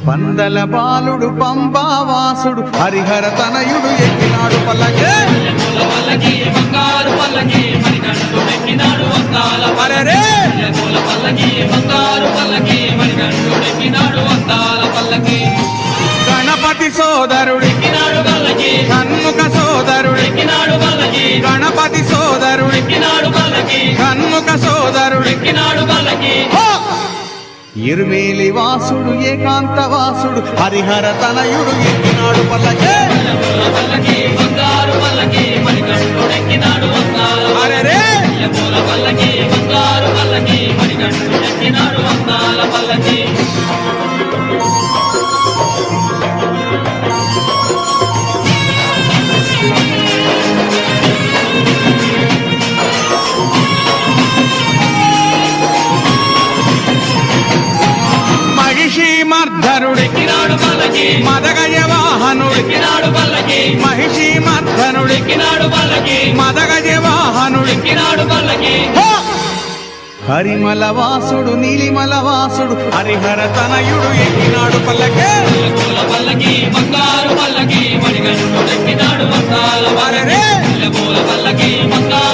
పందల బాలుడు పంబావాసుడు హరిహర తనయుడు ఎక్కినాడు పల్లకే బంగారు పల్లకి మణికంఠుడెక్కినాడు అందాల అరెరే పల్లకి బంగారు పల్లకి మణికంఠుడెక్కినాడు అందాల పల్లకి గణపతి సోదరుడు ఎక్కినాడు పల్లకి షణ్ముఖ సోదరుడు ఎక్కినాడు పల్లకి గణపతి సోదరుడు ఎక్కినాడు పల్లకి షణ్ముఖ సోదరుడు ఎక్కినాడు పల్లకి ఇరుమేలి వాసుడు ఏకాంత వాసుడు హరిహర తనయుడు ఎక్కినాడు పల్లకే పల్లకి బంగారు పల్లకి మణికంఠుడెక్కినాడు అందాల అరెరే పల్లకి బంగారు పల్లకి మణికంఠుడెక్కినాడు అందాల పల్లకి మహిషీమర్ధనుడు ఎక్కినాడు పల్లకి మదగజ వాహనుడు ఎక్కినాడు పల్లకి మహిషీమర్ధనుడు ఎక్కినాడు పల్లకి మదగజ వాహనుడు ఎక్కినాడు పల్లకి హరిమల వాసుడు నీలిమల వాసుడు హరిహర తనయుడు ఎక్కినాడు పల్లకే పల్లకి బంగారు పల్లకి మణికంఠుడెక్కినాడు అందాల అరెరే పల్లకి బంగారు